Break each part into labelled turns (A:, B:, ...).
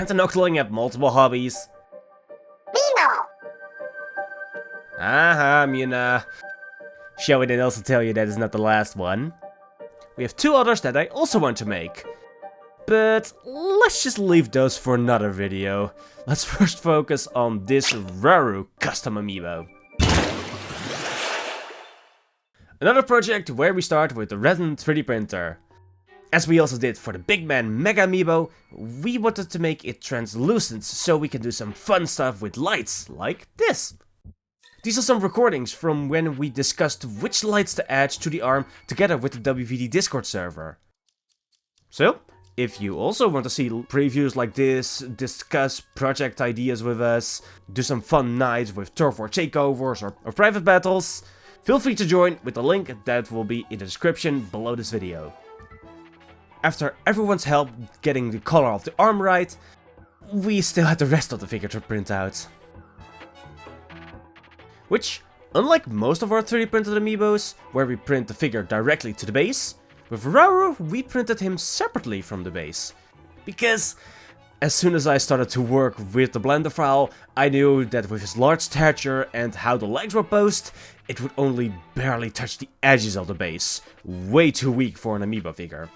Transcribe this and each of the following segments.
A: Can't an Octoling have multiple hobbies? Aha, Muna. Shall we then also tell you that is not the last one? We have two others that I also want to make. But let's just leave those for another video. Let's first focus on this Rauru Custom Amiibo. Another project where we start with the resin 3D printer. As we also did for the Big Man Mega Amiibo, we wanted to make it translucent so we can do some fun stuff with lights, like this. These are some recordings from when we discussed which lights to add to the arm together with the WVD Discord server. So, if you also want to see previews like this, discuss project ideas with us, do some fun nights with turf war takeovers or private battles, feel free to join with the link that will be in the description below this video. After everyone's help getting the color of the arm right, we still had the rest of the figure to print out. Which, unlike most of our 3D printed amiibos, where we print the figure directly to the base, with Rauru we printed him separately from the base. Because as soon as I started to work with the Blender file, I knew that with his large stature and how the legs were posed, it would only barely touch the edges of the base. Way too weak for an amiibo figure.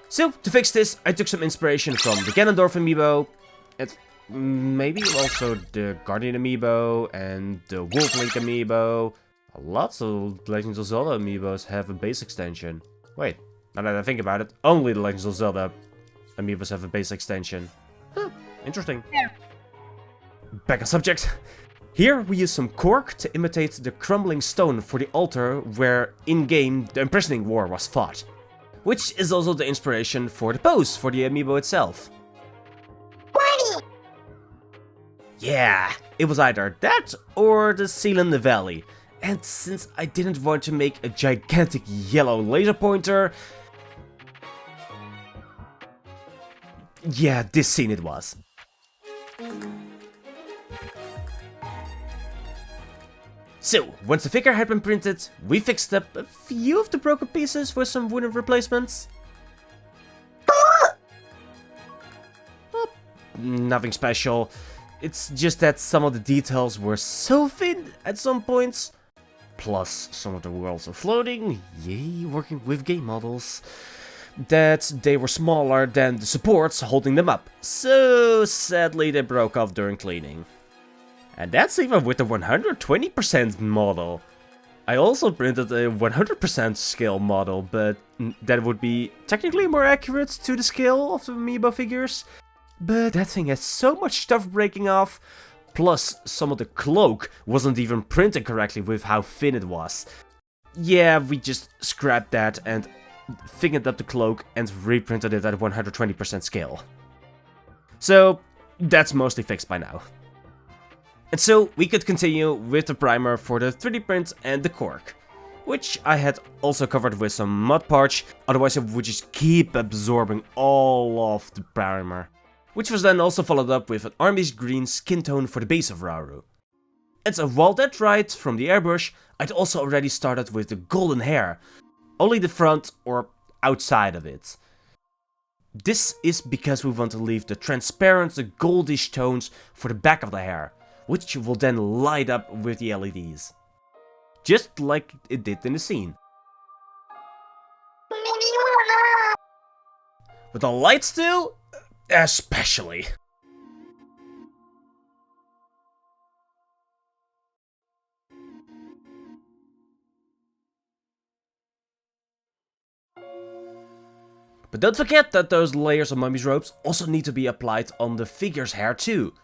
A: So, to fix this, I took some inspiration from the Ganondorf amiibo, and maybe also the Guardian amiibo, and the Wolf Link amiibo. Lots of Legend of Zelda amiibos have a base extension. Wait, now that I think about it, only the Legend of Zelda amiibos have a base extension. Huh, interesting. Back on subject. Here we use some cork to imitate the crumbling stone for the altar where, in-game, the Imprisoning War was fought. Which is also the inspiration for the pose for the amiibo itself. Yeah, it was either that or the seal in the valley. And since I didn't want to make a gigantic yellow laser pointer... yeah, this scene it was. So, once the figure had been printed, we fixed up a few of the broken pieces with some wooden replacements. Well, nothing special, it's just that some of the details were so thin at some points. Plus, some of the worlds are floating, yay, working with game models, that they were smaller than the supports holding them up. So, sadly they broke off during cleaning. And that's even with the 120% model. I also printed a 100% scale model, but that would be technically more accurate to the scale of the amiibo figures. But that thing has so much stuff breaking off, plus some of the cloak wasn't even printed correctly with how thin it was. Yeah, we just scrapped that and thickened up the cloak and reprinted it at 120% scale. So, that's mostly fixed by now. And so, we could continue with the primer for the 3D print and the cork, which I had also covered with some Mod Podge, otherwise it would just keep absorbing all of the primer. Which was then also followed up with an army green skin tone for the base of Rauru. And so while that dried from the airbrush, I'd also already started with the golden hair, only the front or outside of it. This is because we want to leave the transparent goldish tones for the back of the hair, which will then light up with the LEDs. Just like it did in the scene. With the lights too? Especially. But don't forget that those layers of mummy's robes also need to be applied on the figure's hair too.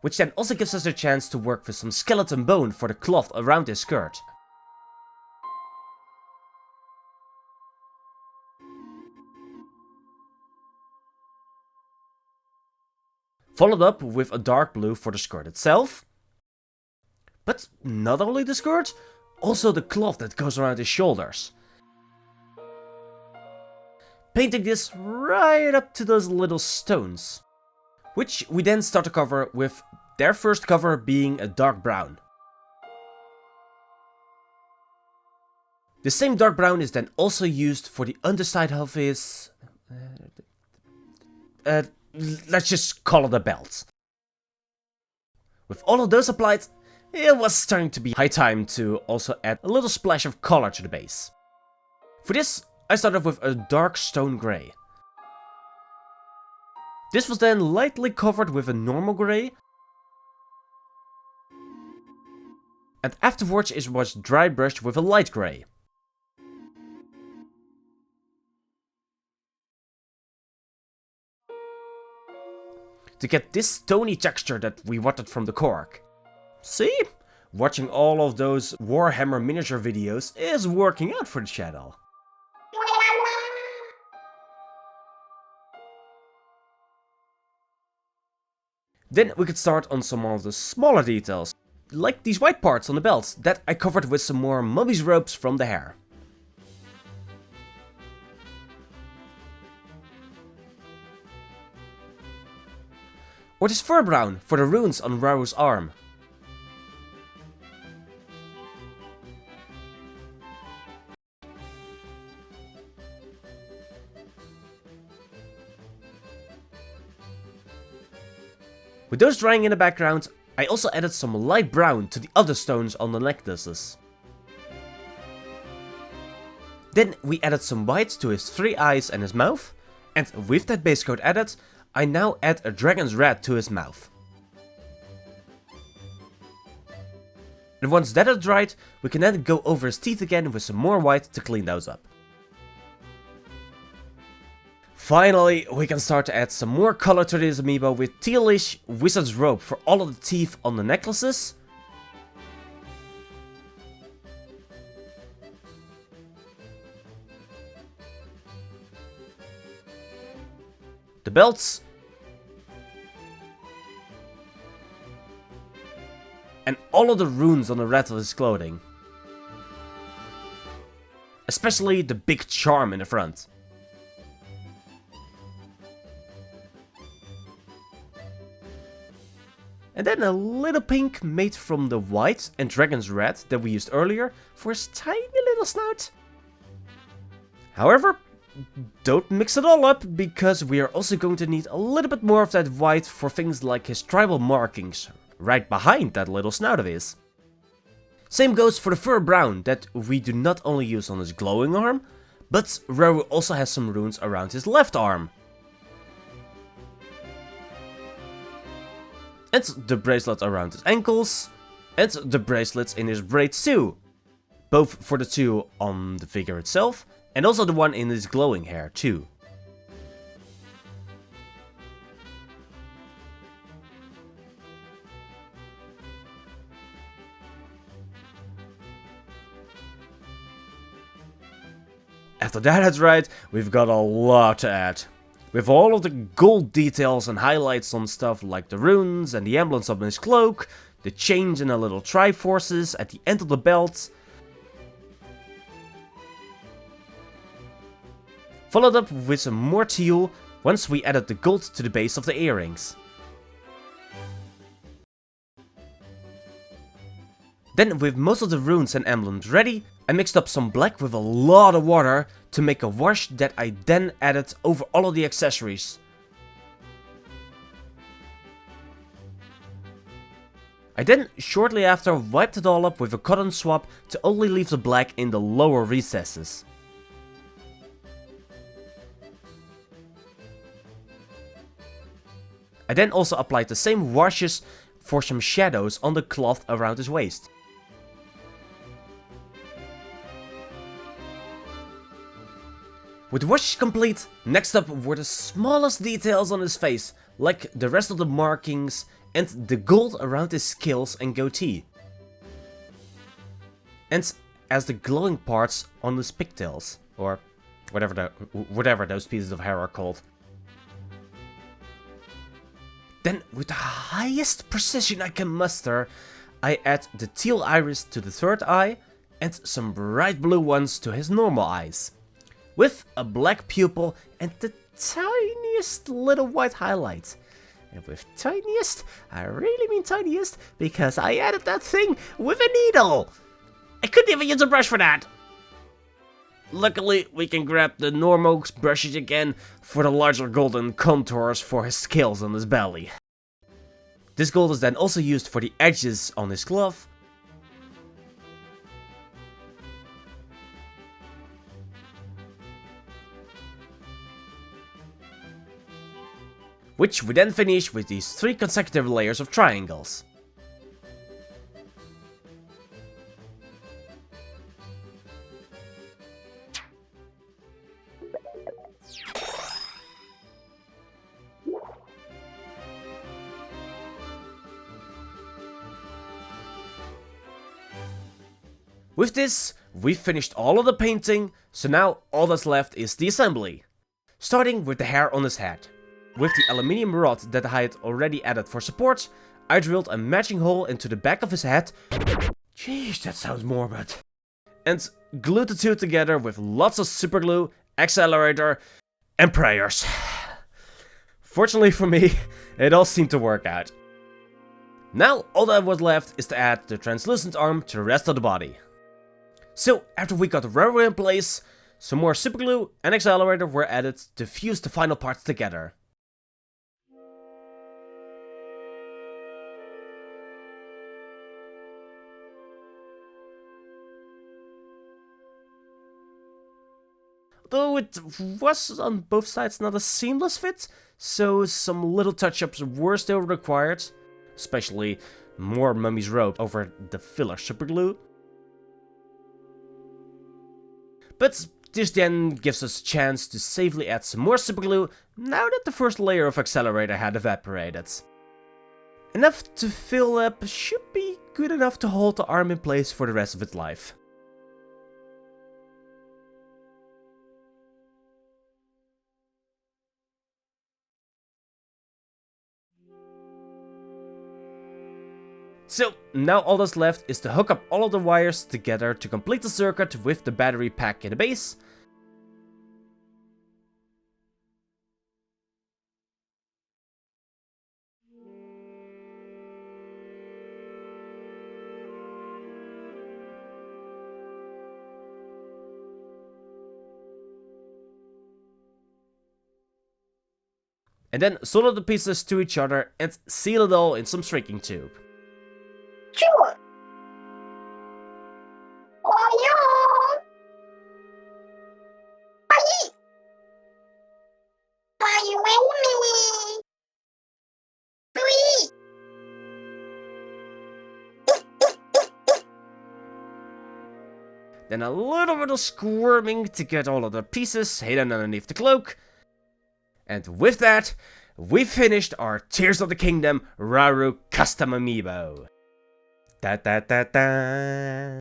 A: Which then also gives us a chance to work with some skeleton bone for the cloth around his skirt. followed up with a dark blue for the skirt itself. But not only the skirt, also the cloth that goes around his shoulders. Painting this right up to those little stones, which we then start to cover with their first cover being a dark brown. The same dark brown is then also used for the underside of his... let's just call it a belt. With all of those applied, it was starting to be high time to also add a little splash of color to the base. For this, I started with a dark stone grey. This was then lightly covered with a normal grey. And afterwards it was dry brushed with a light grey. To get this stony texture that we wanted from the cork. See? Watching all of those Warhammer miniature videos is working out for the channel. Then we could start on some of the smaller details, like these white parts on the belt that I covered with some more mummy's ropes from the hair. Or this fur brown for the runes on Rauru's arm. With those drying in the background, I also added some light brown to the other stones on the necklaces. Then we added some white to his 3 eyes and his mouth, and with that base coat added, I now add a dragon's red to his mouth. And once that is dried, we can then go over his teeth again with some more white to clean those up. Finally, we can start to add some more color to this amiibo with tealish wizard's rope for all of the teeth on the necklaces. The belts. And all of the runes on the red of his clothing. Especially the big charm in the front. And then a little pink made from the white and dragon's red that we used earlier for his tiny little snout. However, don't mix it all up, because we are also going to need a little bit more of that white for things like his tribal markings, right behind that little snout of his. Same goes for the fur brown that we do not only use on his glowing arm, but Rauru also has some runes around his left arm. And the bracelet around his ankles, and the bracelets in his braids too. Both for the 2 on the figure itself, and also the one in his glowing hair too. After that's right, we've got a lot to add. With all of the gold details and highlights on stuff like the runes and the emblems of his cloak, the change in the little triforces at the end of the belt. Followed up with some more teal once we added the gold to the base of the earrings. Then, with most of the runes and emblems ready, I mixed up some black with a lot of water to make a wash that I then added over all of the accessories. I then, shortly after, wiped it all up with a cotton swab to only leave the black in the lower recesses. I then also applied the same washes for some shadows on the cloth around his waist. With the washes complete, next up were the smallest details on his face, like the rest of the markings and the gold around his scales and goatee. And as the glowing parts on his pigtails, or whatever those pieces of hair are called. Then, with the highest precision I can muster, I add the teal iris to the third eye and some bright blue ones to his normal eyes, with a black pupil and the tiniest little white highlight. And with tiniest, I really mean tiniest, because I added that thing with a needle! I couldn't even use a brush for that! Luckily, we can grab the normal brushes again for the larger golden contours for his scales on his belly. This gold is then also used for the edges on his glove, which we then finish with these 3 consecutive layers of triangles. With this, we've finished all of the painting, so now all that's left is the assembly. Starting with the hair on his head. With the aluminium rod that I had already added for support, I drilled a matching hole into the back of his head. Jeez, that sounds morbid. And glued the two together with lots of super glue, accelerator, and prayers. Fortunately for me, it all seemed to work out. Now all that was left is to add the translucent arm to the rest of the body. So after we got the rubber in place, some more super glue and accelerator were added to fuse the final parts together. Though it was on both sides not a seamless fit, so some little touch-ups were still required, especially more mummy's rope over the filler superglue. But this then gives us a chance to safely add some more superglue now that the first layer of accelerator had evaporated. Enough to fill up should be good enough to hold the arm in place for the rest of its life. So, now all that's left is to hook up all of the wires together to complete the circuit with the battery pack in the base. And then solder the pieces to each other and seal it all in some shrinking tube.
B: Sure. Oh, Aye. Aye, me. Three.
A: Then a little bit of squirming to get all of the pieces hidden underneath the cloak. And with that, we finished our Tears of the Kingdom Rauru Custom Amiibo. Da da da da.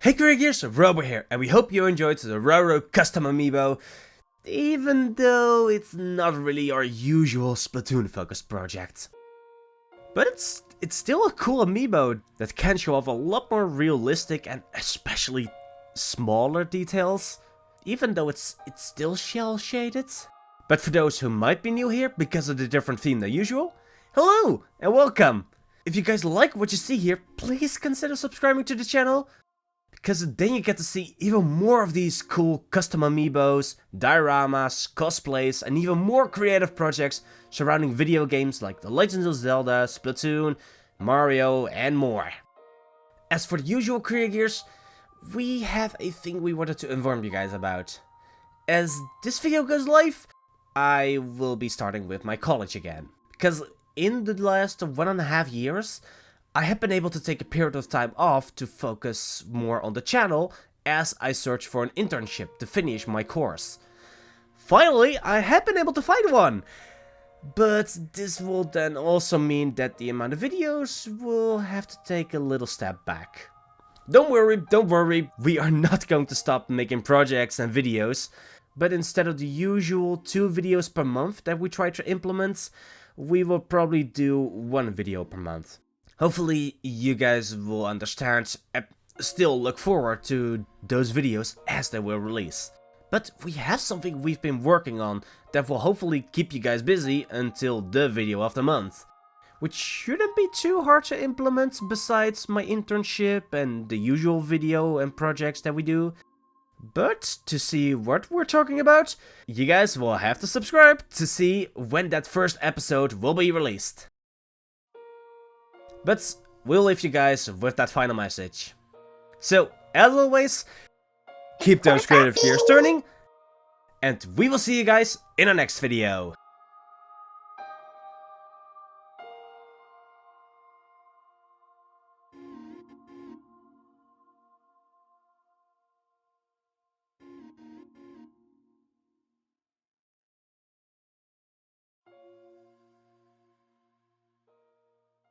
A: Hey Creagears, Roboy here, and we hope you enjoyed the Rauru Custom Amiibo, even though it's not really our usual Splatoon focused project. But it's still a cool amiibo that can show off a lot more realistic and especially smaller details, even though it's still shell shaded. But for those who might be new here because of the different theme than usual, hello and welcome! If you guys like what you see here, please consider subscribing to the channel, because then you get to see even more of these cool custom amiibos, dioramas, cosplays, and even more creative projects surrounding video games like the Legend of Zelda, Splatoon, Mario, and more. As for the usual Creagears, we have a thing we wanted to inform you guys about. As this video goes live, I will be starting with my college again, because in the last 1.5 years, I have been able to take a period of time off to focus more on the channel as I search for an internship to finish my course. Finally, I have been able to find one! But this will then also mean that the amount of videos will have to take a little step back. Don't worry, we are not going to stop making projects and videos, but instead of the usual 2 videos per month that we try to implement, we will probably do 1 video per month. Hopefully you guys will understand and still look forward to those videos as they will release. But we have something we've been working on that will hopefully keep you guys busy until the video of the month. Which shouldn't be too hard to implement besides my internship and the usual video and projects that we do. But to see what we're talking about, you guys will have to subscribe to see when that first episode will be released. But we'll leave you guys with that final message. So, as always, keep those creative gears turning, and we will see you guys in our next video.